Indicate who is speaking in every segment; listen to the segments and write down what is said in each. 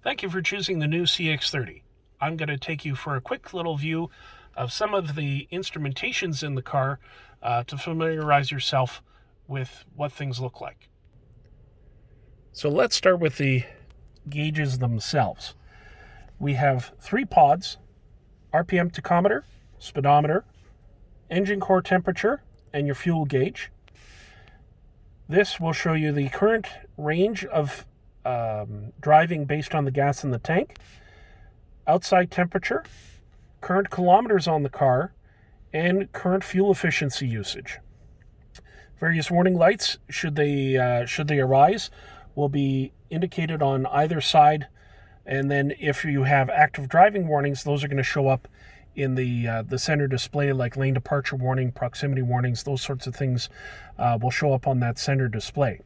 Speaker 1: Thank you for choosing the new CX-30. I'm going to take you for a quick little view of some of the instrumentations in the car to familiarize yourself with what things look like. So let's start with the gauges themselves. We have 3 pods: RPM tachometer, speedometer, engine core temperature, and your fuel gauge. This will show you the current range of driving based on the gas in the tank, outside temperature, current kilometers on the car, and current fuel efficiency usage. Various warning lights, should they arise, will be indicated on either side, and then if you have active driving warnings, those are going to show up in the center display, like lane departure warning, proximity warnings. Those sorts of things will show up on that center display.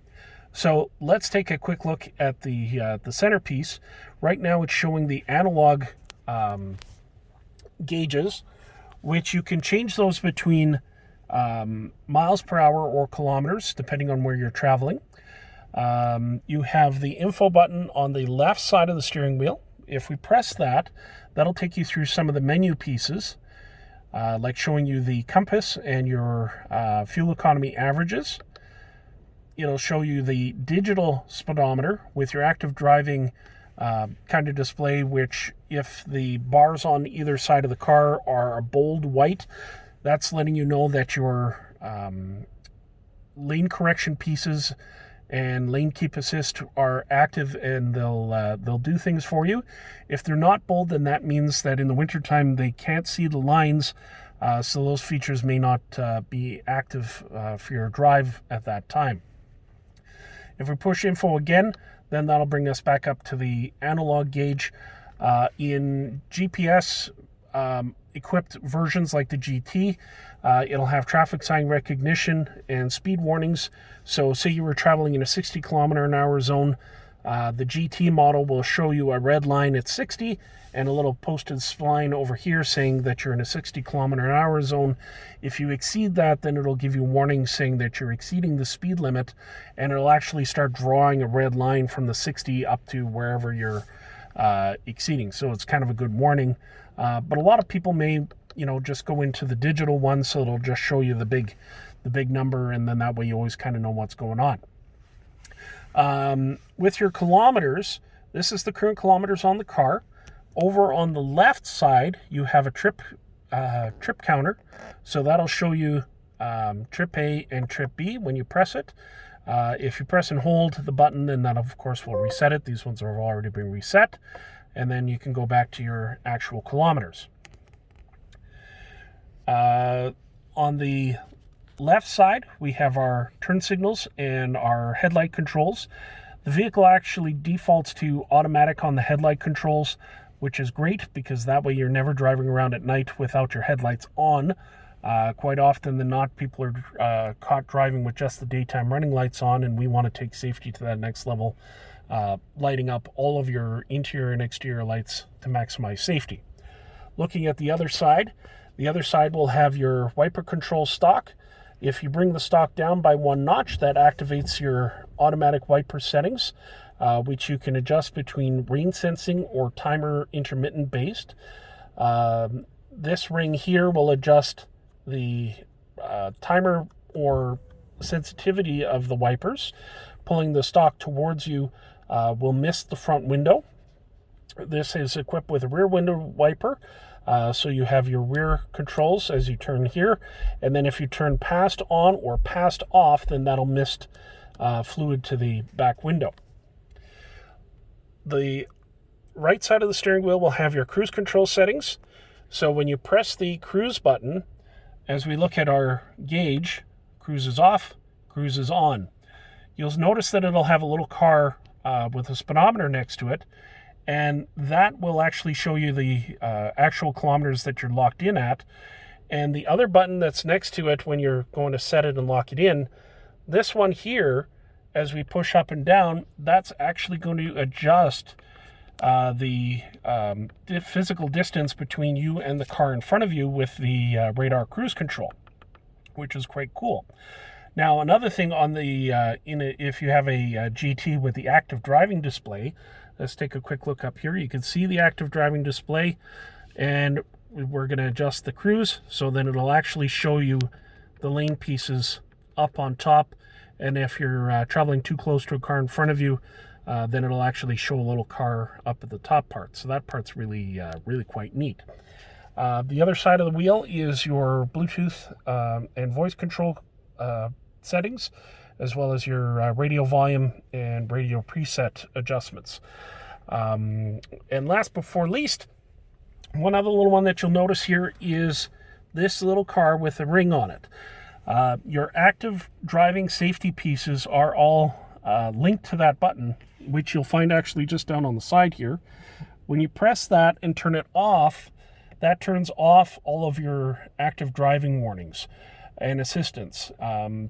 Speaker 1: So let's take a quick look at the centerpiece. Right now it's showing the analog gauges, which you can change those between miles per hour or kilometers, depending on where you're traveling. You have the info button on the left side of the steering wheel. If we press that, that'll take you through some of the menu pieces, like showing you the compass and your fuel economy averages. It'll show you the digital speedometer with your active driving kind of display, which if the bars on either side of the car are a bold white, that's letting you know that your lane correction pieces and lane keep assist are active, and they'll do things for you. If they're not bold, then that means that in the wintertime they can't see the lines, so those features may not be active for your drive at that time. If we push info again, then that'll bring us back up to the analog gauge. In GPS equipped versions like the GT, it'll have traffic sign recognition and speed warnings. So say you were traveling in a 60 kilometer an hour zone, the GT model will show you a red line at 60 and a little posted spline over here saying that you're in a 60 kilometer an hour zone. If you exceed that, then it'll give you a warning saying that you're exceeding the speed limit, and it'll actually start drawing a red line from the 60 up to wherever you're exceeding. So it's kind of a good warning. But a lot of people may, just go into the digital one, so it'll just show you the big number, and then that way you always kind of know what's going on. With your kilometers, this is the current kilometers on the car. Over on the left side, you have a trip counter, so that'll show you trip A and trip B when you press it. If you press and hold the button, then that of course will reset it. These ones have already been reset, and then you can go back to your actual kilometers. On the left side, we have our turn signals and our headlight controls. The vehicle actually defaults to automatic on the headlight controls, which is great because that way you're never driving around at night without your headlights on. Quite often than not, people are caught driving with just the daytime running lights on, and we want to take safety to that next level, lighting up all of your interior and exterior lights to maximize safety. Looking at the other side will have your wiper control stock. If you bring the stock down by 1 notch, that activates your automatic wiper settings, which you can adjust between rain sensing or timer intermittent based. This ring here will adjust the timer or sensitivity of the wipers. Pulling the stock towards you will mist the front window. This is equipped with a rear window wiper, so you have your rear controls as you turn here, and then if you turn past on or past off, then that'll mist fluid to the back window. The right side of the steering wheel will have your cruise control settings. So when you press the cruise button, as we look at our gauge, cruise is off, cruise is on. You'll notice that it'll have a little car with a speedometer next to it, and that will actually show you the actual kilometers that you're locked in at. And the other button that's next to it when you're going to set it and lock it in, this one here, as we push up and down, that's actually going to adjust the physical distance between you and the car in front of you with the radar cruise control, which is quite cool. Now, another thing on the if you have a GT with the active driving display, let's take a quick look up here. You can see the active driving display, and we're going to adjust the cruise, so then it'll actually show you the lane pieces up on top. And if you're traveling too close to a car in front of you, then it'll actually show a little car up at the top part. So that part's really, really quite neat. The other side of the wheel is your Bluetooth and voice control settings, as well as your radio volume and radio preset adjustments. And last but before least, one other little one that you'll notice here is this little car with a ring on it. Your active driving safety pieces are all linked to that button, which you'll find actually just down on the side here. When you press that and turn it off, that turns off all of your active driving warnings and assistance.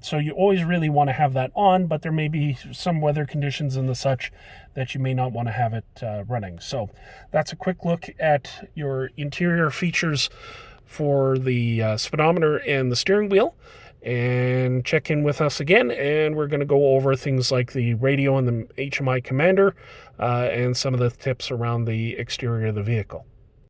Speaker 1: So you always really want to have that on, but there may be some weather conditions and the such that you may not want to have it running. So that's a quick look at your interior features for the speedometer and the steering wheel. And check in with us again, and we're going to go over things like the radio and the HMI commander and some of the tips around the exterior of the vehicle.